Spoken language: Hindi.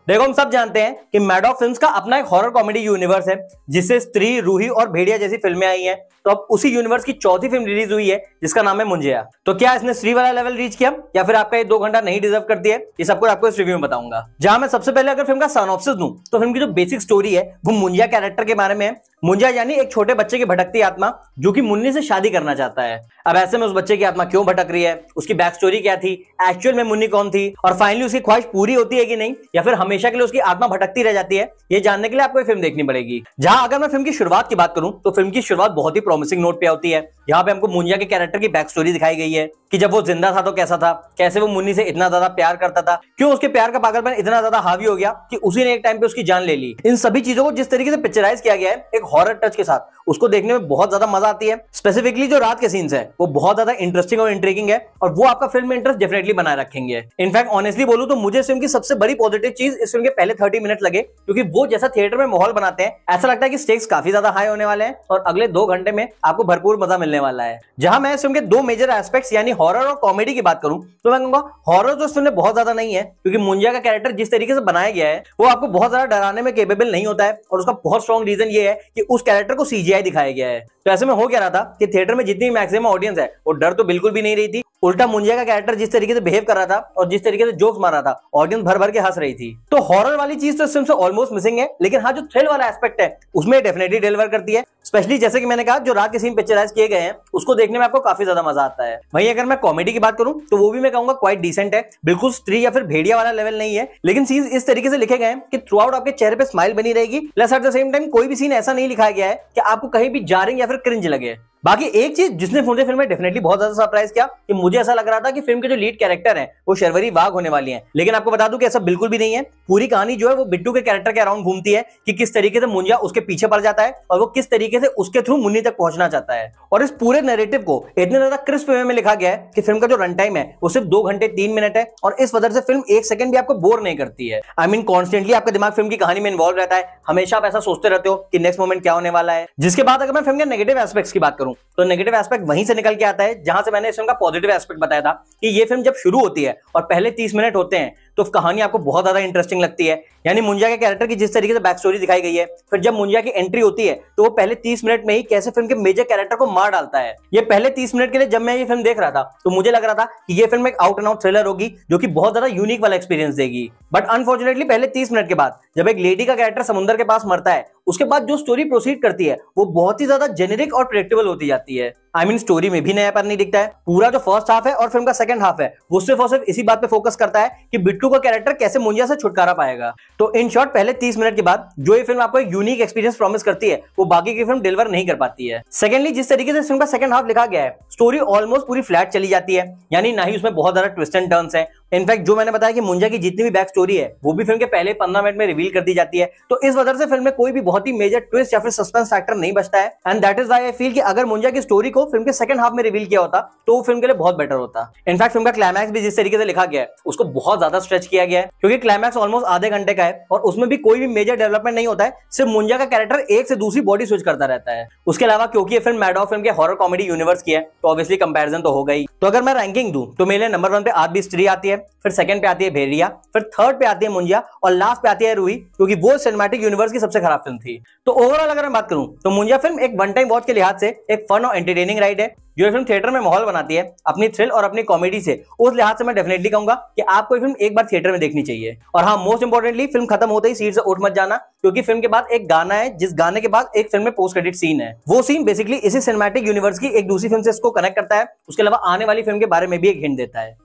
देखो हम सब जानते हैं कि मैडॉक फिल्म्स का अपना एक हॉरर कॉमेडी यूनिवर्स है जिससे स्त्री, रूही और भेड़िया जैसी फिल्में आई हैं। तो अब उसी यूनिवर्स की चौथी फिल्म रिलीज हुई है जिसका नाम है मुंजिया। तो क्या इसने स्त्री वाला लेवल रीच किया या फिर आपका ये 2 घंटा नहीं डिजर्व करती है, ये सब कुछ आपको इस रिव्यू में बताऊंगा। जहां मैं सबसे पहले अगर फिल्म का सिनॉप्सिस दूं तो फिल्म की जो बेसिक स्टोरी है वो मुंजिया कैरेक्टर के बारे में है। मुंजिया यानी एक छोटे बच्चे की भटकती आत्मा जो कि मुन्नी से शादी करना चाहता है। अब ऐसे में उस बच्चे की आत्मा क्यों भटक रही है, उसकी बैक स्टोरी क्या थी, एक्चुअल में मुन्नी कौन थी और फाइनली उसकी ख्वाहिश पूरी होती है कि नहीं या फिर हमेशा के लिए उसकी आत्मा भटकती रह जाती है, ये जानने के लिए आपको ये फिल्म देखनी पड़ेगी। जहां अगर मैं फिल्म की शुरुआत की बात करूं तो फिल्म की शुरुआत बहुत ही प्रॉमिसिंग नोट पे होती है। यहाँ पे हमको मुंजिया के कैरेक्टर की बैक स्टोरी दिखाई गई है कि जब वो जिंदा था तो कैसा था, कैसे वो मुन्नी से इतना ज्यादा प्यार करता था, क्यों उसके प्यार का पागलपन इतना ज्यादा हावी हो गया कि उसी ने एक टाइम पे उसकी जान ले ली। इन सभी चीजों को जिस तरीके से पिक्चराइज किया गया है एक हॉरर टच के साथ, उसको देखने में बहुत ज्यादा मजा आती है। स्पेसिफिकली जो रात के सीन्स है वो बहुत ज्यादा इंटरेस्टिंग और इंट्रिगिंग है और वो आपका फिल्म में इंटरेस्ट डेफिनेटली बनाए रखेंगे। इनफैक्ट ऑनेस्टली बोलूं तो मुझे इस फिल्म की सबसे बड़ी पॉजिटिव चीज इस फिल्म के पहले 30 मिनट लगे, क्योंकि वो जैसा थिएटर में माहौल बनाते हैं ऐसा लगता है कि स्टेक्स काफी ज्यादा हाई होने वाले हैं और अगले 2 घंटे में आपको भरपूर मजा मिलने वाला है। जहां मैं इस फिल्म के 2 मेजर एस्पेक्ट्स यानी हॉरर और कॉमेडी की बात करूं तो मैं कहूंगा हॉरर तो इस फिल्म में बहुत ज्यादा नहीं है, क्योंकि मुंजिया का कैरेक्टर जिस तरीके से बनाया गया है वो आपको बहुत ज्यादा डराने में केपेबल नहीं होता है और उसका बहुत स्ट्रॉन्ग रीजन ये है कि उस कैरेक्टर को सीजीआई दिखाया गया है। तो ऐसे में हो क्या रहा था कि थिएटर में जितनी मैक्सिमम ऑडियंस है वो डर तो बिल्कुल भी नहीं रही थी, उल्टा मुंजिया का कैरेक्टर जिस तरीके से बिहेव कर रहा था और जिस तरीके से जोक्स मार रहा था ऑडियंस भर भर के हंस रही थी। तो हॉरर वाली चीज तो इस फिल्म से ऑलमोस्ट मिसिंग है, लेकिन हाँ जो थ्रिल वाला एस्पेक्ट है उसमें डेफिनेटली डिलीवर करती है। स्पेशली जैसे कि मैंने कहा जो रात के सीन पिक्चराइज किए गए हैं उसको देखने में आपको काफी ज्यादा मजा आता है। वहीं अगर मैं कॉमेडी की बात करूं तो वो भी मैं कहूंगा क्वाइट डिसेंट है, बिल्कुल स्त्री या फिर भेड़िया वाला लेवल नहीं है, लेकिन सीन्स इस तरीके से लिखे गए हैं कि थ्रू आउट आपके चेहरे पे स्माइल बनी रहेगी। Plus at the same time कोई भी सीन ऐसा नहीं लिखाया गया है कि आपको कहीं भी जारिंग या फिर क्रिंज लगे। बाकी एक चीज जिसने मुझे फिल्म में डेफिनेटली बहुत ज्यादा सरप्राइज किया कि मुझे ऐसा लग रहा था कि फिल्म के जो लीड कैरेक्टर हैं वो शर्वरी वाघ होने वाली हैं, लेकिन आपको बता दूं कि ऐसा बिल्कुल भी नहीं है। पूरी कहानी जो है वो बिट्टू के कैरेक्टर के अराउंड घूमती है कि किस तरीके से मुंजिया उसके पीछे पड़ जाता है और वो किस तरीके से उसके थ्रू मुन्नी तक पहुंचना चाहता है। और इस पूरे नैरेटिव को इतने ज्यादा क्रिस्प वे में लिखा गया है कि फिल्म का जो रन टाइम है वो सिर्फ 2 घंटे 3 मिनट है और इस वजह से फिल्म 1 सेकंड भी आपको बोर नहीं करती है। आई मीन कॉन्स्टेंटली आपका दिमाग फिल्म की कहानी में इन्वॉल्व रहता है, हमेशा आप ऐसा सोचते रहते हो कि नेक्स्ट मोमेंट क्या होने वाला है। जिसके बाद अगर मैं फिल्म के नेगेटिव एस्पेक्ट्स की बात करूं तो नेगेटिव एस्पेक्ट वहीं से निकल के आता है जहां से मैंने इस फिल्म का पॉजिटिव एस्पेक्ट बताया था कि ये फिल्म जब शुरू होती है और पहले 30 मिनट होते हैं तो कहानी आपको बहुत ज्यादा इंटरेस्टिंग लगती है। यानी मुंजिया के कैरेक्टर की जिस तरीके से बैक स्टोरी दिखाई गई है, फिर जब मुंजिया की एंट्री होती है तो वो पहले 30 मिनट में ही कैसे फिल्म के मेजर कैरेक्टर को मार डालता है। ये पहले 30 मिनट के लिए जब मैं ये फिल्म देख रहा था तो मुझे लग रहा था कि ये फिल्म एक आउट एंड आउट थ्रिलर होगी जो कि बहुत ज्यादा यूनिक वाला एक्सपीरियंस देगी। बट अनफॉर्चुनेटली पहले 30 मिनट के बाद जब एक लेडी का कैरेक्टर समुद्र के पास मरता है उसके बाद जो स्टोरी प्रोसीड करती है वो बहुत ही ज्यादा जेनेरिक और प्रेडिक्टेबल होती जाती है। आई मीन स्टोरी में भी नयापन नहीं दिखता है। पूरा जो फर्स्ट हाफ है और फिल्म का सेकंड हाफ है वो सिर्फ और सिर्फ इसी बात पे फोकस करता है कि बिट्टू का कैरेक्टर कैसे मुंजिया से छुटकारा पाएगा। तो इन शॉर्ट पहले 30 मिनट के बाद जो ये फिल्म आपको एक यूनिक एक्सपीरियंस प्रॉमिस करती है वो बाकी की फिल्म डिलीवर नहीं कर पाती है। सेकेंडली जिस तरीके से फिल्म का सेकंड हाफ लिखा गया है स्टोरी ऑलमोस्ट पूरी फ्लैट चली जाती है, यानी ना ही उसमें बहुत ज्यादा ट्विस्ट एंड टर्न्स है। इनफैक्ट जो मैंने बताया कि मुंजिया की जितनी भी बैक स्टोरी है वो भी फिल्म के पहले 15 मिनट में रिवील कर दी जाती है, तो इस वजह से फिल्म में कोई भी बहुत ही मेजर ट्विस्ट या फिर सस्पेंस फैक्टर नहीं बचता है। And that is why I feel कि अगर मुंजिया की स्टोरी को फिल्म के सेकंड हाफ में रिवील किया होता तो वो फिल्म के लिए बहुत बेटर होता। इनफैक्ट फिल्म का क्लाइमैक्स भी जिस तरीके से लिखा गया है उसको बहुत ज्यादा स्ट्रेच किया गया है, क्योंकि क्लाइमैक्स ऑलमोस्ट आधे घंटे का है और उसमें भी कोई भी मेजर डेवलपमेंट नहीं होता है, सिर्फ मुंजिया का कैरेक्टर एक से दूसरी बॉडी स्विच करता रहता है। उसके अलावा क्योंकि ये फिल्म मैडॉक फिल्म के हॉरर कॉमेडी यूनिवर्स की है तो ऑब्वियसली कंपैरिजन तो होगा ही। तो अगर मैं रैंकिंग दूं तो मेरे नंबर 1 पे आदि स्त्री आती है, फिर सेकंड पे आती है भेड़िया, फिर थर्ड पे आती है मुंजिया और लास्ट पे आती है रूही, क्योंकि वो सिनेमैटिक यूनिवर्स की सबसे खराब फिल्म थी। तो ओवरऑल अगर मैं बात करूं तो मुंजिया फिल्म एक वन टाइम वॉच के लिहाज से एक फन और एंटरटेनिंग राइड है। जो ये फिल्म थिएटर में माहौल बनाती है अपनी थ्रिल और अपनी कॉमेडी से, उस लिहाज से मैं डेफिनेटली कहूंगा कि आपको ये फिल्म एक बार थिएटर में देखनी चाहिए। और हाँ, मोस्ट इंपोर्टेंटली फिल्म खत्म होते ही सीट से उठ मत जाना, क्योंकि फिल्म के बाद एक गाना है जिस गाने के बाद एक फिल्म में पोस्ट क्रेडिट सीन है। वो सीन बेसिकली इसी सिनेमैटिक यूनिवर्स की एक दूसरी फिल्म से इसको कनेक्ट करता है, उसके अलावा आने वाली फिल्म के बारे में भी एक हिंट देता है।